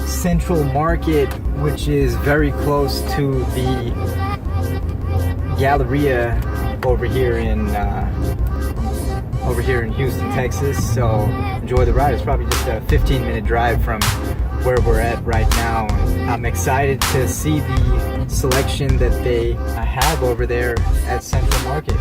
Central Market, which is very close to the Galleria over here in Houston, Texas. So enjoy the ride. It's probably just a 15-minute drive from where we're at right now. I'm excited to see the selection that they have over there at Central Market.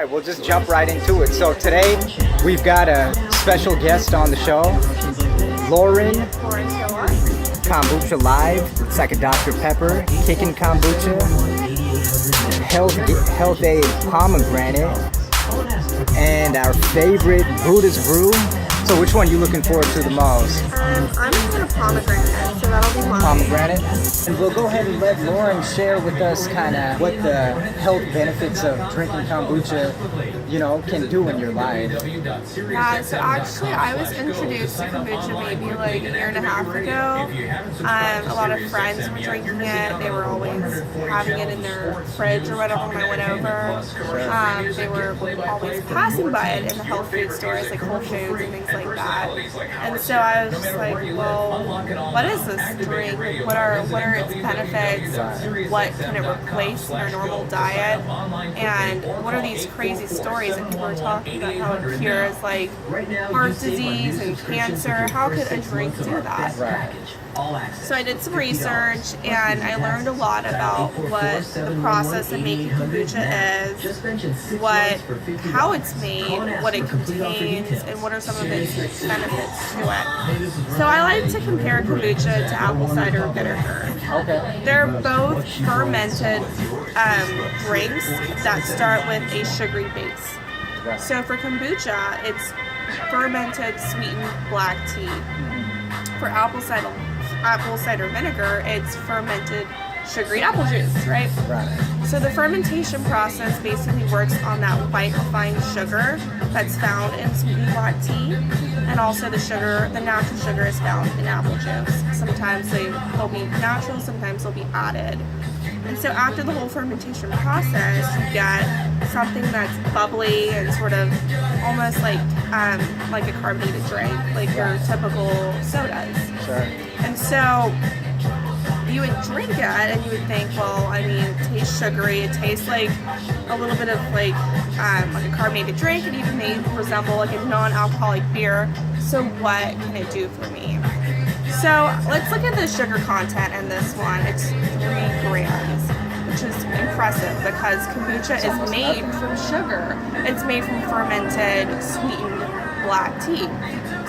We'll just jump right into it. So today we've got a special guest on the show, Lauren. Kombucha Live. It's like a Dr. Pepper. Kickin Kombucha. Health-Ade Pomegranate. And our favorite Brew. So which one are you looking forward to the most? I'm going to pomegranate, so that'll be mine. Pomegranate. And we'll go ahead and let Lauren share with us kind of what the health benefits of drinking kombucha, you know, can do in your life. Yeah, so actually I was introduced to kombucha maybe like a year and a half ago. A lot of friends were drinking it. They were always having it in their fridge or whatever when I went over. They were always passing by it in the health food stores like Whole Foods and things like that. And so I was just like, well, what is this drink? What are its benefits? What can it replace in our normal diet? And what are these crazy stories that people are talking about how it cures like heart disease and cancer? How could a drink do that? So I did some research and I learned a lot about what the process of making kombucha is, how it's made, what it contains, and what are some of its benefits to it. So I like to compare kombucha to apple cider vinegar. Okay. They're both fermented drinks that start with a sugary base. So for kombucha, it's fermented sweetened black tea. For apple cider vinegar, it's fermented sugary apple juice, right? So the fermentation process basically works on that white refined sugar that's found in sweetened black tea, and also the natural sugar is found in apple juice. Sometimes they'll be natural, sometimes they'll be added. And so after the whole fermentation process, you get something that's bubbly and sort of almost like a carbonated drink, like your typical sodas. Sure. And so you would drink it and you would think, well, I mean, it tastes sugary, it tastes like a little bit of like a carbonated drink, it even may resemble like a non-alcoholic beer. So what can it do for me? So let's look at the sugar content in this one. It's 3 grams, which is impressive because kombucha is made from sugar. It's made from fermented, sweetened black tea.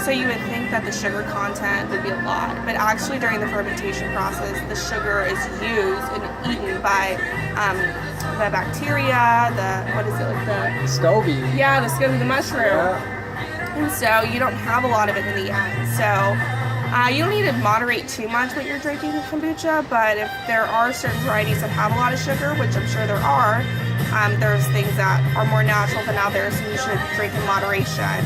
So you would think that the sugar content would be a lot, but actually during the fermentation process, the sugar is used and eaten by the bacteria, the SCOBY. Yeah, the SCOBY, the mushroom. Yeah. And so you don't have a lot of it in the end. So you don't need to moderate too much when you're drinking kombucha, but if there are certain varieties that have a lot of sugar, which I'm sure there are, there's things that are more natural than others, and you should drink in moderation.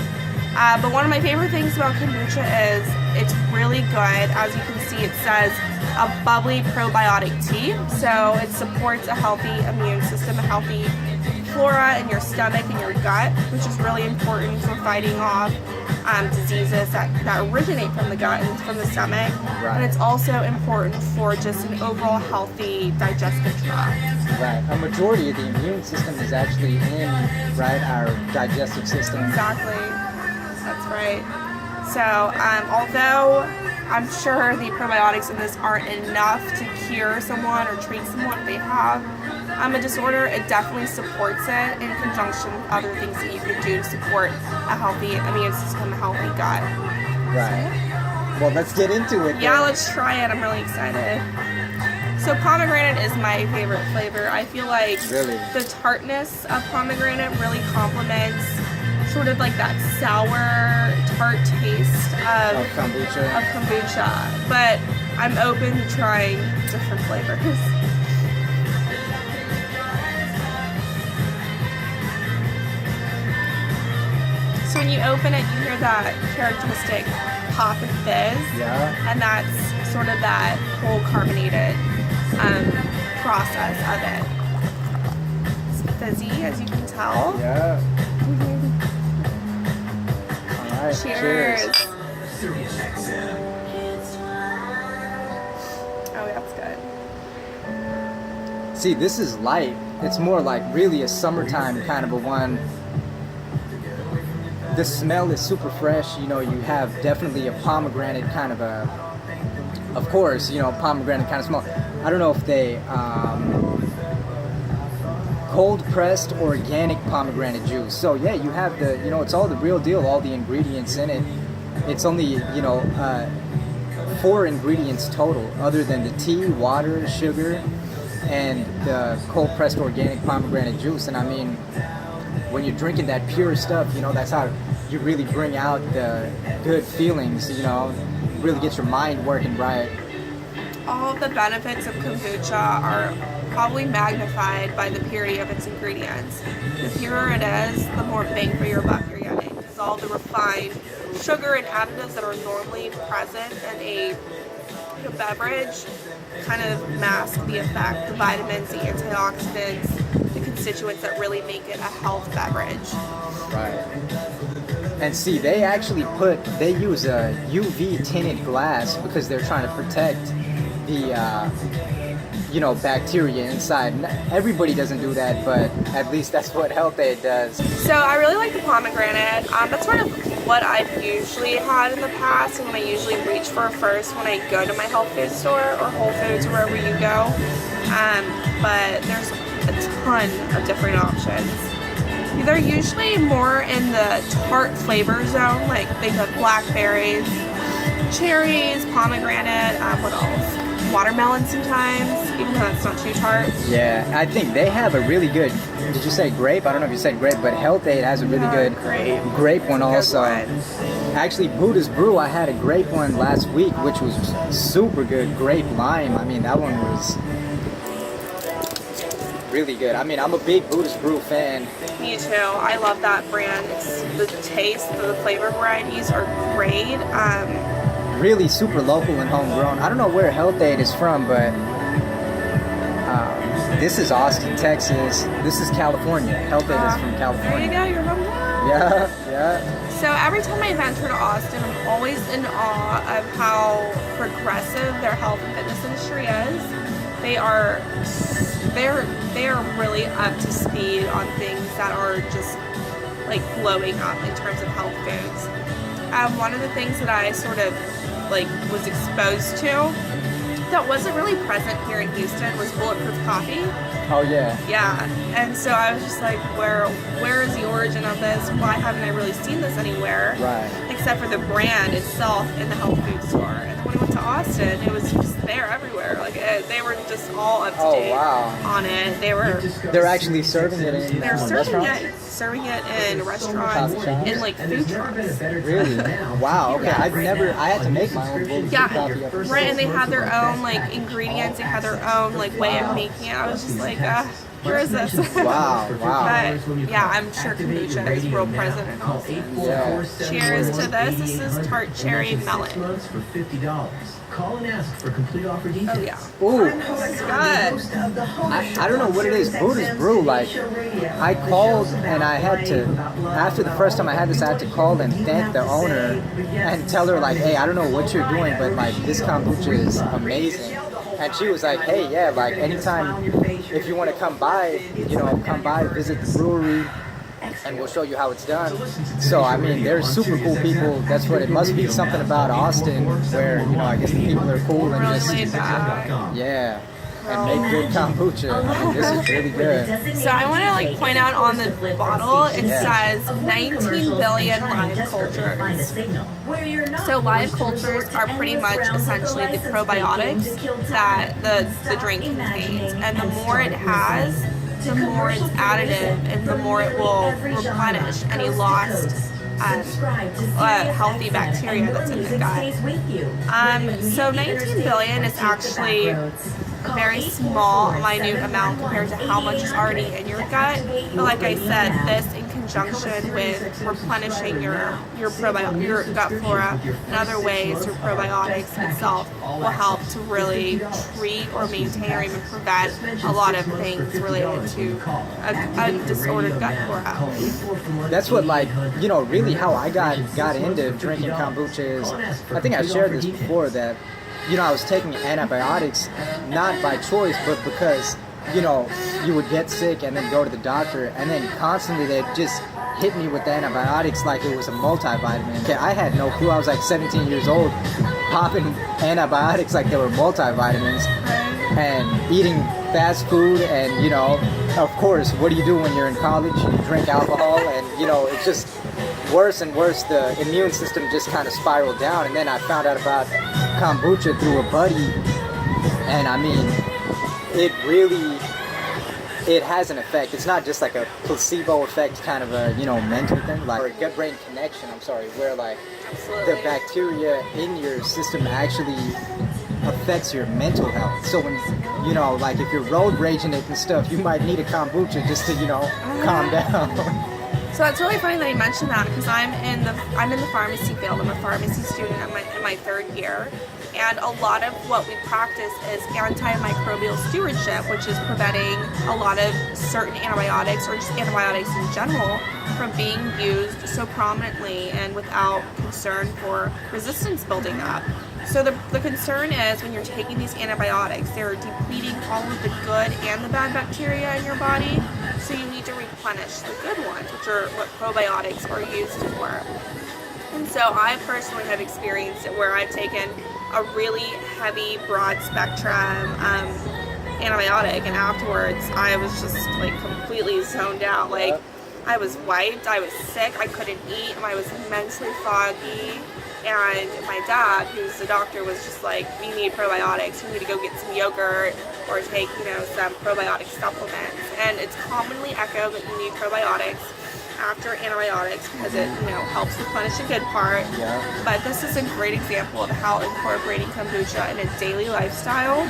But one of my favorite things about kombucha is it's really good. As you can see, it says a bubbly probiotic tea. So it supports a healthy immune system, a healthy flora in your stomach and your gut, which is really important for fighting off diseases that originate from the gut and from the stomach. And it's also important for just an overall healthy digestive tract. Right. A majority of the immune system is actually in, our digestive system. Exactly. That's right. So, although I'm sure the probiotics in this aren't enough to cure someone or treat someone if they have a disorder, it definitely supports it in conjunction with other things that you can do to support a healthy immune system, a healthy gut. Right. Well, let's get into it. Yeah, let's try it. I'm really excited. So pomegranate is my favorite flavor. I feel like the tartness of pomegranate really complements sort of like that sour, tart taste of kombucha. But I'm open to trying different flavors. So when you open it, you hear that characteristic pop and fizz. Yeah. And that's sort of that whole carbonated process of it. It's fizzy, as you can tell. Yeah. All right. Cheers. Oh, that's good. See, this is light. It's more like really a summertime kind of a one. The smell is super fresh. You know, you have definitely a pomegranate kind of a, of course, you know, pomegranate kind of smell. I don't know if they, cold pressed organic pomegranate juice. So yeah, you have the, you know, it's all the real deal, all the ingredients in it. It's only, you know, 4 ingredients total, other than the tea, water, sugar, and the cold pressed organic pomegranate juice. And I mean, when you're drinking that pure stuff, you know, that's how you really bring out the good feelings, you know, really get your mind working right. All of the benefits of kombucha are probably magnified by the purity of its ingredients. The purer it is, the more bang for your buck you're getting, because all the refined sugar and additives that are normally present in a beverage kind of mask the effect, the vitamins, the antioxidants, the constituents that really make it a health beverage. Right. And see, they actually use a UV tinted glass because they're trying to protect the, you know, bacteria inside. Everybody doesn't do that, but at least that's what Health-Ade does. So I really like the pomegranate. That's sort of what I've usually had in the past, and when I usually reach for first when I go to my health food store or Whole Foods or wherever you go. But there's a ton of different options. They're usually more in the tart flavor zone, like they have blackberries, cherries, pomegranate, what else? Watermelon sometimes, even though that's not too tart. Yeah, I think they have a really good, did you say grape? I don't know if you said grape, but Health-Ade has a really good grape one also. Actually, Buddha's Brew, I had a grape one last week, which was super good. Grape lime, I mean, that one was really good. I mean, I'm a big Buddha's Brew fan. Me too. I love that brand. It's the taste, the flavor varieties are great. Really super local and homegrown. I don't know where Health-Ade is from, but this is Austin, Texas. This is California. Health-Ade is from California. There you go, you're from there. Yeah, yeah. So every time I venture to Austin, I'm always in awe of how progressive their health and fitness industry is. They are really up to speed on things that are just like blowing up in terms of health foods. One of the things that I sort of like was exposed to that wasn't really present here in Houston was bulletproof coffee. Oh yeah. Yeah, and so I was just like, where is the origin of this? Why haven't I really seen this anywhere? Right. Except for the brand itself in the health food store. And then when I went to Austin, it was just there everywhere. Like they were just all up to date on it. They're actually serving it in serving it in restaurants, in like food trucks. Really? Wow. Okay. I had to make my own bulletproof coffee. Right, and they had their own like ingredients. They had their own like way of making it. I was just like, where is this? Wow. But yeah, I'm sure kombucha is real present in Austin. Yeah. Cheers to this. This is Tart Cherry Melon. Call and ask for complete offer details. Oh yeah. Ooh. It's good. I don't know what it is. Buddha's Brew, like, I called and I had to, after the first time I had this, I had to call and thank the owner and tell her, like, hey, I don't know what you're doing, but, like, this kombucha is amazing. And she was like, hey, yeah, like, anytime, if you want to come by, visit the brewery, and we'll show you how it's done. So, I mean, they're super cool people. That's what it must be, something about Austin where, I guess the people are cool and just, yeah, and make good kombucha. I mean, this is really good. So I want to point out on the bottle, it says 19 billion live cultures. So live cultures are pretty much essentially the probiotics that the drink contains. And the more it has, the more it's additive and the more it will replenish any lost healthy bacteria that's in the gut. So 19 billion is actually a very small, minute amount compared to how much is already in your gut. But like I said, this in conjunction with replenishing your gut flora in other ways through probiotics itself will help to really treat or maintain or even prevent a lot of things related to a disordered gut flora. That's what, like, you know, really how I got into drinking kombucha is, I think I shared this before, that, you know, I was taking antibiotics not by choice, but because, you know, you would get sick and then go to the doctor, and then constantly they'd just hit me with the antibiotics like it was a multivitamin. Okay, I had no clue. I was like 17 years old, popping antibiotics like they were multivitamins, and eating fast food, and, you know, of course, what do you do when you're in college? You drink alcohol, and, you know, it's just worse and worse. The immune system just kind of spiraled down, and then I found out about kombucha through a buddy, and I mean, it has an effect. It's not just like a placebo effect, kind of a, you know, mental thing, like, or a gut-brain connection, where like the bacteria in your system actually affects your mental health. So when, you know, like if you're road raging it and stuff, you might need a kombucha just to, you know, calm down. So it's really funny that you mentioned that, because I'm in the pharmacy field. I'm a pharmacy student in my third year, and a lot of what we practice is antimicrobial stewardship, which is preventing a lot of certain antibiotics, or just antibiotics in general, from being used so prominently and without concern for resistance building up. So the concern is, when you're taking these antibiotics, they're depleting all of the good and the bad bacteria in your body. So you need to replenish the good ones, which are what probiotics are used for. And so I personally have experienced it where I've taken a really heavy, broad spectrum antibiotic, and afterwards I was just like completely zoned out. Like, I was wiped, I was sick, I couldn't eat, and I was immensely foggy. And my dad, who's a doctor, was just like, "We need probiotics. You need to go get some yogurt or take, you know, some probiotic supplements." And it's commonly echoed that you need probiotics after antibiotics because it, you know, helps replenish the good part. Yeah. But this is a great example of how incorporating kombucha in a daily lifestyle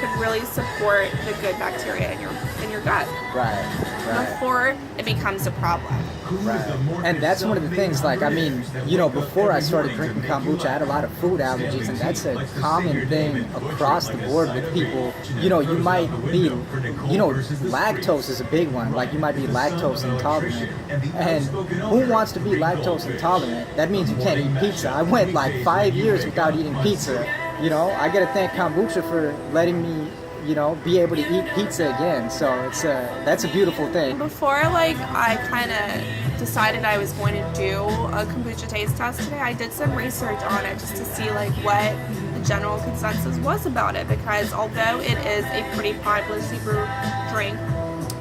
could really support the good bacteria in your gut. Right. Before it becomes a problem. Right. And that's one of the things, like, I mean, you know, before I started drinking kombucha, I had a lot of food allergies, and that's a common thing across the board with people. You know, you might be, you know, lactose is a big one. Like, you might be lactose intolerant. And who wants to be lactose intolerant? That means you can't eat pizza. I went like 5 years without eating pizza. You know, I gotta thank kombucha for letting me, you know, be able to eat pizza again. So it's that's a beautiful thing. Before, like, I kind of decided I was going to do a kombucha taste test today, I did some research on it just to see like what the general consensus was about it, because although it is a pretty popular super drink,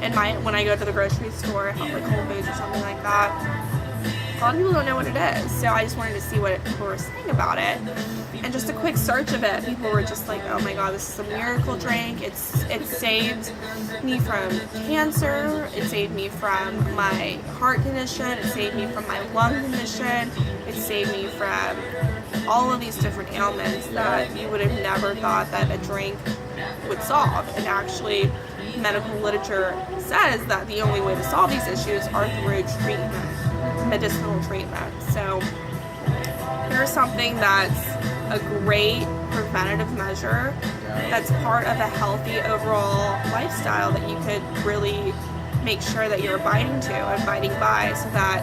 and when I go to the grocery store, like Whole Foods or something like that, a lot of people don't know what it is. So I just wanted to see what people were saying about it. And just a quick search of it, people were just like, "Oh my god, this is a miracle drink. It saved me from cancer. It saved me from my heart condition. It saved me from my lung condition. It saved me from all of these different ailments that you would have never thought that a drink would solve." And actually, medical literature says that the only way to solve these issues are through treatment, medicinal treatment. So here's something that's a great preventative measure that's part of a healthy overall lifestyle that you could really make sure that you're abiding to and abiding by, so that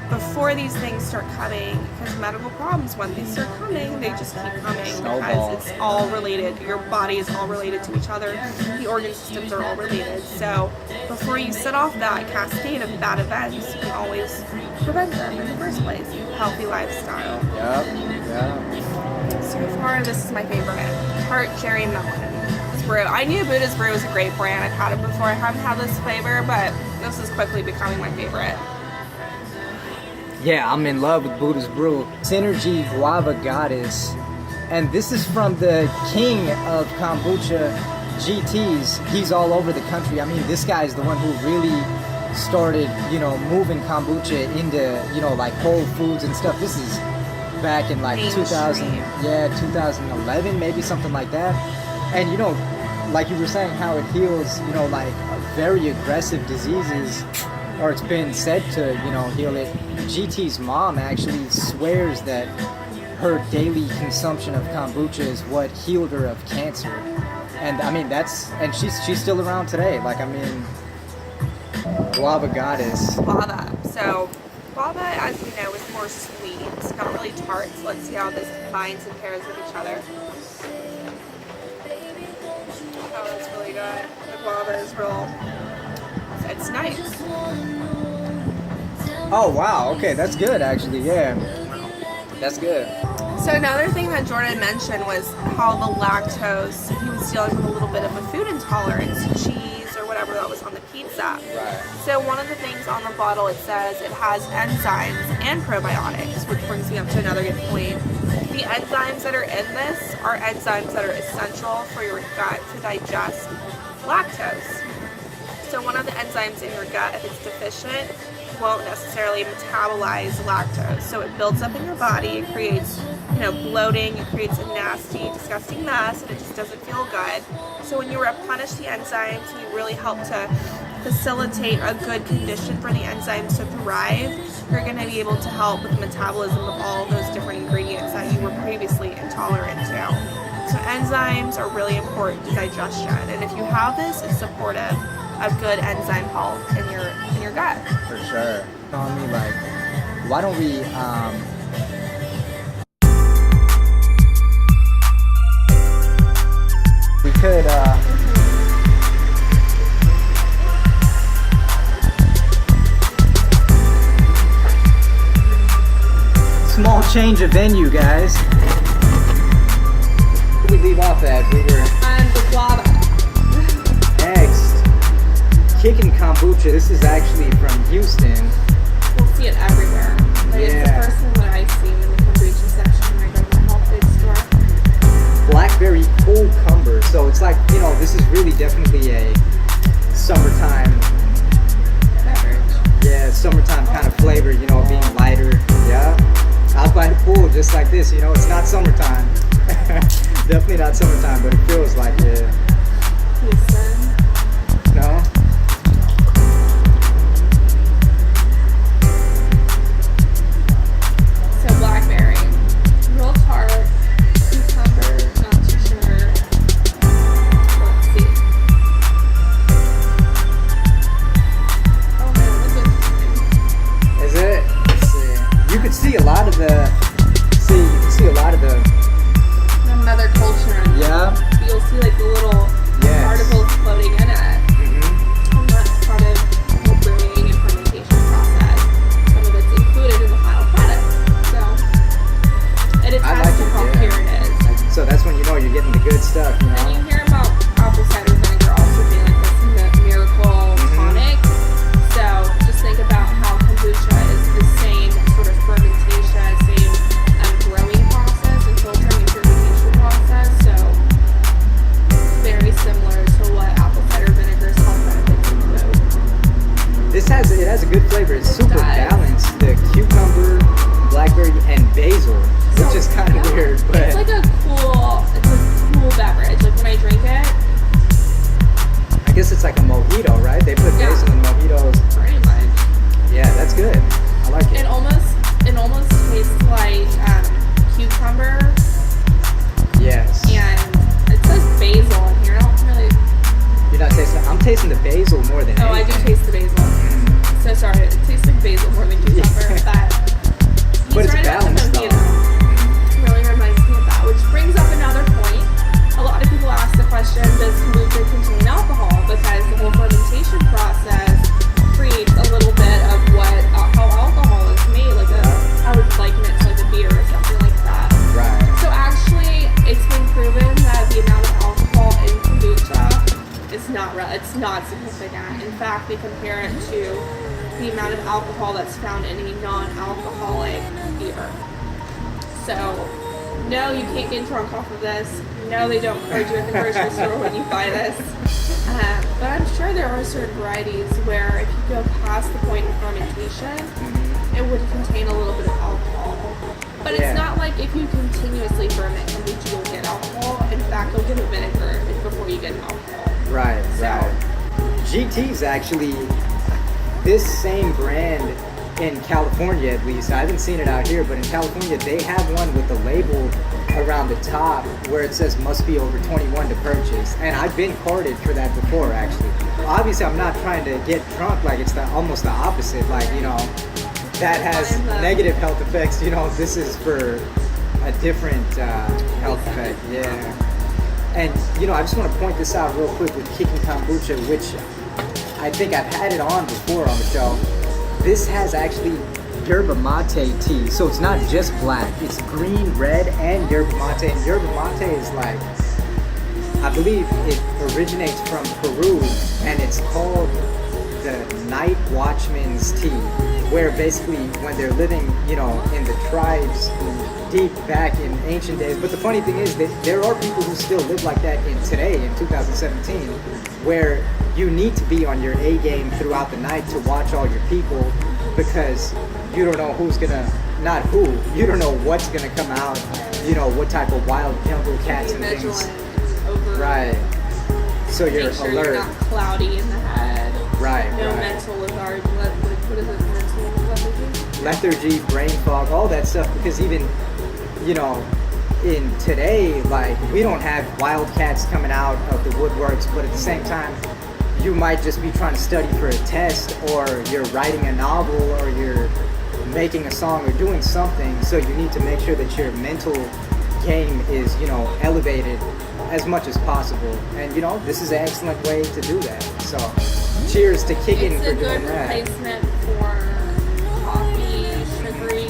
before these things start coming, because medical problems, when they start coming, they just keep coming because it's all related. Your body is all related to each other. The organ systems are all related. So before you set off that cascade of bad events, you can always prevent them in the first place. A healthy lifestyle. Yeah. So far, this is my favorite. Tart Cherry Melon. Brew. I knew Buddha's Brew was a great brand. I've had it before. I haven't had this flavor, but this is quickly becoming my favorite. Yeah, I'm in love with Buddha's Brew. Synergy Guava Goddess. And this is from the king of kombucha, GTs. He's all over the country. I mean, this guy is the one who really started, you know, moving kombucha into, you know, like Whole Foods and stuff. This is back in like 2011, maybe something like that. And you know, like you were saying, how it heals, you know, like very aggressive diseases, or it's been said to, you know, heal it. GT's mom actually swears that her daily consumption of kombucha is what healed her of cancer. And I mean, and she's still around today. Like, I mean, Guava goddess. Guava. So guava, as we know, is more sweet. It's not really tart. So let's see how this combines and pairs with each other. Oh, that's really good. The guava is real. It's nice. Oh wow. Okay, that's good actually. Yeah, that's good. So another thing that Jordan mentioned was how the lactose, he was dealing with a little bit of a food intolerance, cheese or whatever that was on the pizza. Right. So one of the things on the bottle, it says it has enzymes and probiotics, which brings me up to another good point. The enzymes that are in this are enzymes that are essential for your gut to digest lactose. So one of the enzymes in your gut, if it's deficient, won't necessarily metabolize lactose. So it builds up in your body, it creates, you know, bloating, it creates a nasty, disgusting mess, and it just doesn't feel good. So when you replenish the enzymes, you really help to facilitate a good condition for the enzymes to thrive. You're going to be able to help with the metabolism of all those different ingredients that you were previously intolerant to. So enzymes are really important to digestion, and if you have this, it's supportive of good enzyme health in your gut. For sure. Telling me like, why don't we could small change of venue, guys. What did we leave off at? We were The guava. next. Kickin kombucha. This is actually from Houston. We'll see it everywhere. But it's the first thing that I see in the kombucha section when I go to the Health-Ade store. Blackberry Coolcumber. So it's like, you know, this is really definitely a summertime Beverage. Yeah, summertime kind of flavor, you know, being lighter. Yeah. Out by the pool, just like this, you know, it's not summertime. Definitely not summertime, but it feels like it. Houston. No? So blackberry. Real tart. Cucumber. Not too sure. Let's see. Oh man, that's interesting. Is it? Let's see. You could see a lot of the Another culture in it. Yeah. You'll see like the little particles floating in it. Mm-hmm. And that's part of the brewing and fermentation process. Some of it's included in the final product. So it attests to how pure it is. So that's when you know you're getting the good stuff, you know? And you hear about apple cider vinegar also being like this in the miracle tonic. So just think about how kombucha is the same sort of fermentation, same growing process and filtering and purification process. So very similar to what apple cider vinegar's health benefits include. It has a good flavor. It's super balanced. The cucumber, blackberry, and basil, which is kind of weird, but It's a cool beverage. Like when I drink it, I guess it's like a mojito, right? They put basil in mojitos. pretty much. Yeah, that's good. I like it. It almost tastes like cucumber. Yes. And it says basil in here. I don't really. You're not tasting it. I'm tasting the basil more than Oh, I do anything. taste the basil. So sorry, it tastes like basil more than cucumber, But it's right about the balanced though. mojito. Really reminds me of that, which brings up another point. A lot of people ask the question, does kombucha contain alcohol? Because the whole fermentation process creates a little bit of how alcohol is made. I would liken it to like a beer or something like that. Right. So actually, it's been proven that the amount of alcohol in kombucha is it's not significant. In fact, they compare it to the amount of alcohol that's found in a non-alcoholic beer. So no, you can't get drunk off of this. No, they don't card you at the grocery store when you buy this. But I'm sure there are certain varieties where if you go past the point of fermentation, it would contain a little bit of alcohol. But it's not like if you continuously ferment kombucha, you'll get alcohol. In fact, you'll get a vinegar before you get alcohol. Right, right. GT's actually this same brand in California, at least. I haven't seen it out here, but in California, they have one with the label around the top where it says must be over 21 to purchase. And I've been carded for that before, actually. Obviously, I'm not trying to get drunk, like it's almost the opposite. Like, you know, that has negative health effects. You know, this is for a different health effect. Yeah. And, you know, I just want to point this out real quick with Kickin Kombucha, which I think I've had it on before on the show. This has actually yerba mate tea, so it's not just black. It's green, red, and yerba mate. And yerba mate is like, I believe it originates from Peru, and it's called the Night Watchman's tea, where basically when they're living, you know, in the tribes deep back in ancient days. But the funny thing is that there are people who still live like that today in 2017, where you need to be on your A game throughout the night to watch all your people, because you don't know who's gonna, not who, you don't know what's gonna come out, you know, what type of wild jungle cats and things. Right. So you're Make sure alert. You're not cloudy in the head. Right, No right. mental lethargy. What is it? Mental lethargy? Lethargy, brain fog, all that stuff, because even, you know, in today, like, we don't have wildcats coming out of the woodworks, but at the same time, you might just be trying to study for a test, or you're writing a novel, or you're making a song, or doing something, so you need to make sure that your mental game is, you know, elevated as much as possible. And, you know, this is an excellent way to do that. So, cheers to Kickin for doing that. It's a good replacement for coffee, sugary,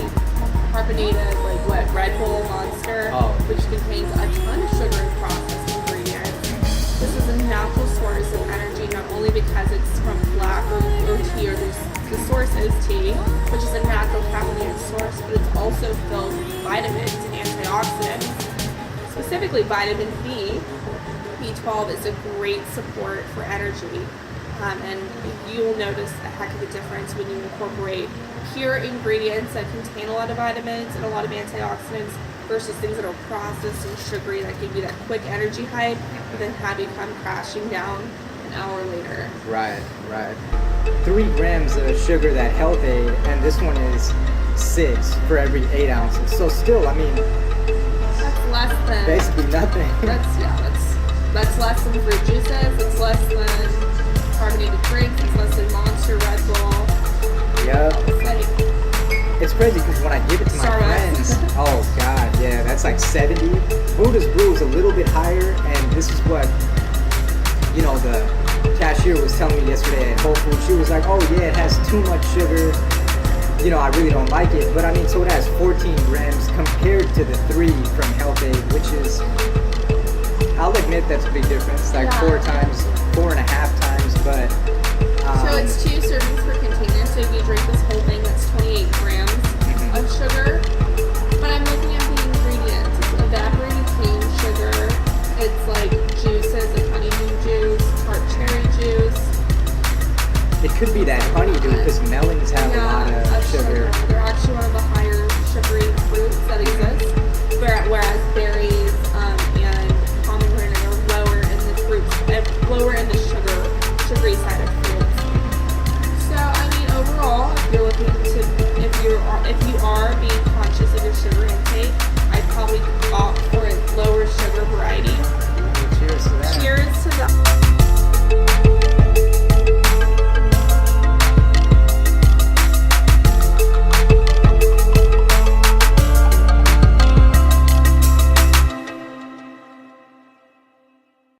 carbonated, like what, Red Bull, Monster, which contains a ton of sugar and processed ingredients. This is a natural source of energy, not only because it's from black or tea, or the source is tea, which is a natural caffeinated source, but it's also filled with vitamins and antioxidants. Specifically, vitamin B, B12 is a great support for energy, and you'll notice a heck of a difference when you incorporate pure ingredients that contain a lot of vitamins and a lot of antioxidants versus things that are processed and sugary that give you that quick energy high, but then have you come crashing down an hour later. Right, right. 3 grams of sugar, that Health-Ade, and this one is 6 for every 8 ounces. So still, I mean, that's less than basically nothing. That's less than fruit juices. It's less than carbonated drinks. It's less than Monster, Red Bull. Yep. It's like, it's crazy because when I give it to my friends, oh god, yeah, that's like 70. Buddha's Brew is a little bit higher, and this is what, you know, the cashier was telling me yesterday at Whole Foods. She was like, oh yeah, it has too much sugar. You know, I really don't like it. But I mean, so it has 14 grams compared to the 3 from Health-Ade, which is, I'll admit that's a big difference, like 4.5 times, but... so it's 2 servings per container, so if you drink this whole thing, that's 28 grams of sugar. But I'm looking at the ingredients. It's evaporated cane sugar, it's like juices, like honeydew juice, tart cherry juice. It could be that honeydew, because melons have a lot of sugar.